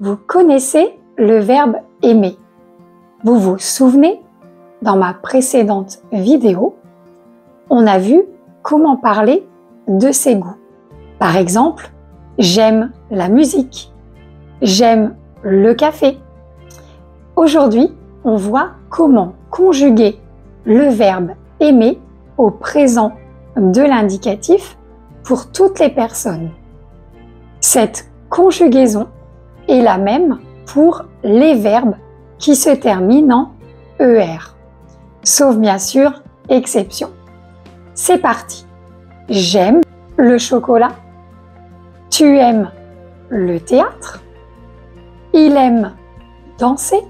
Vous connaissez le verbe aimer. Vous vous souvenez, dans ma précédente vidéo, on a vu comment parler de ses goûts. Par exemple, j'aime la musique, j'aime le café. Aujourd'hui, on voit comment conjuguer le verbe aimer au présent de l'indicatif pour toutes les personnes. Cette conjugaison est la même pour les verbes qui se terminent en ER, sauf bien sûr exception. C'est parti. J'aime le chocolat. Tu aimes le théâtre. Il aime danser.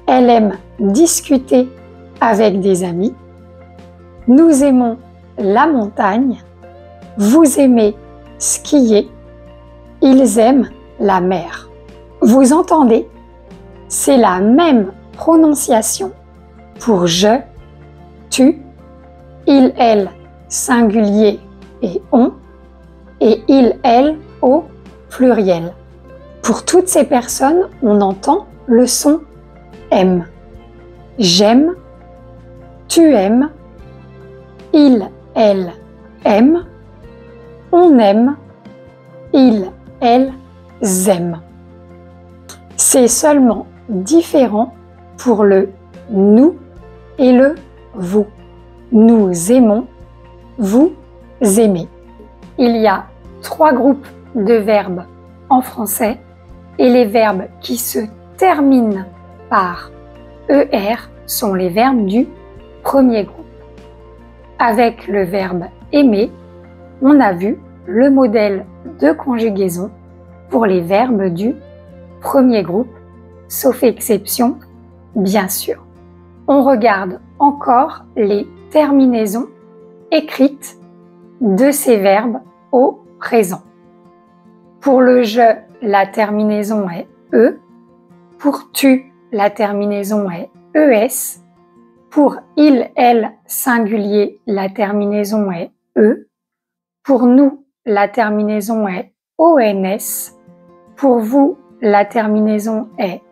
Elle aime discuter avec des amis. Nous aimons la montagne. Vous aimez skier. Ils aiment la mer. Vous entendez? C'est la même prononciation pour je, tu, il, elle, singulier et on, et il, elle au pluriel. Pour toutes ces personnes, on entend le son M. J'aime, tu aimes, il, elle aime, on aime, il, elle aiment. C'est seulement différent pour le nous et le vous. Nous aimons, vous aimez. Il y a 3 groupes de verbes en français et les verbes qui se terminent par ER sont les verbes du premier groupe. Avec le verbe aimer, on a vu le modèle de conjugaison pour les verbes du premier groupe, sauf exception, bien sûr. On regarde encore les terminaisons écrites de ces verbes au présent. Pour le je, la terminaison est E. Pour tu, la terminaison est ES. Pour il, elle, singulier, la terminaison est E. Pour nous, la terminaison est ONS. Pour vous, la terminaison est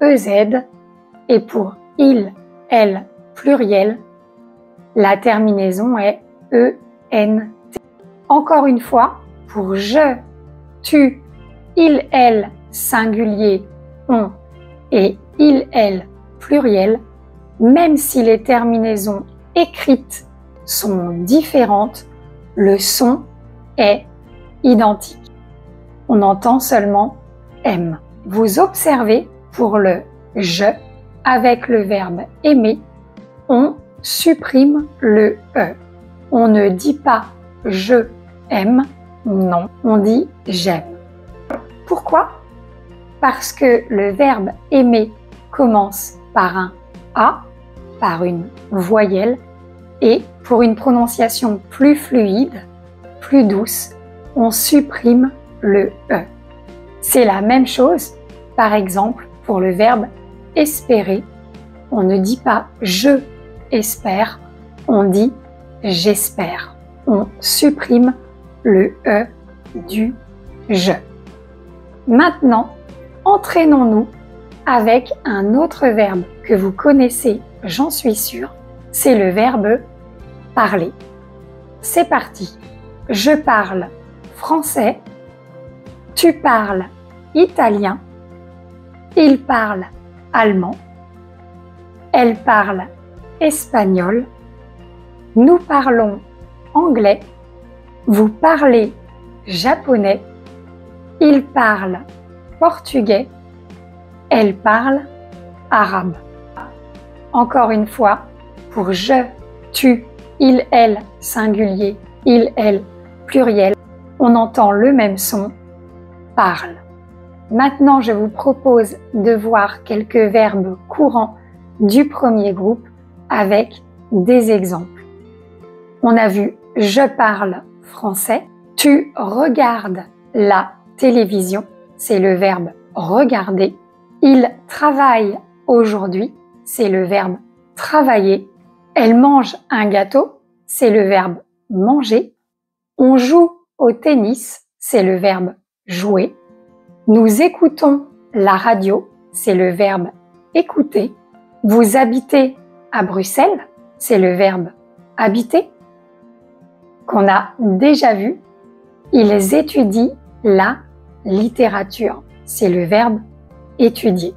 EZ. Et pour il, elle, pluriel, la terminaison est ENT. Encore une fois, pour je, tu, il, elle, singulier, on et il, elle, pluriel, même si les terminaisons écrites sont différentes, le son est identique. On entend seulement M. Vous observez pour le je, avec le verbe aimer, on supprime le E. On ne dit pas je aime, non, on dit j'aime. Pourquoi? Parce que le verbe aimer commence par un A, par une voyelle, et pour une prononciation plus fluide, plus douce, on supprime le E. C'est la même chose, par exemple, pour le verbe espérer. On ne dit pas je espère, on dit j'espère. On supprime le E du je. Maintenant, entraînons-nous avec un autre verbe que vous connaissez, j'en suis sûre, c'est le verbe parler. C'est parti. Je parle français, tu parles italien, il parle allemand, elle parle espagnol, nous parlons anglais, vous parlez japonais, il parle portugais, elle parle arabe. Encore une fois, pour je, tu, il, elle, singulier, il, elle, pluriel, on entend le même son, parle. Maintenant, je vous propose de voir quelques verbes courants du premier groupe avec des exemples. On a vu je parle français, tu regardes la télévision, c'est le verbe regarder, il travaille aujourd'hui, c'est le verbe travailler, elle mange un gâteau, c'est le verbe manger, on joue au tennis, c'est le verbe jouer, Nous écoutons la radio, c'est le verbe écouter. Vous habitez à Bruxelles, c'est le verbe habiter. Qu'on a déjà vu, ils étudient la littérature, c'est le verbe étudier.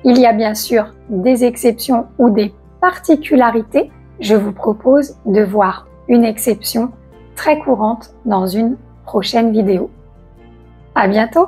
Il y a bien sûr des exceptions ou des particularités. Je vous propose de voir une exception très courante dans une prochaine vidéo. À bientôt!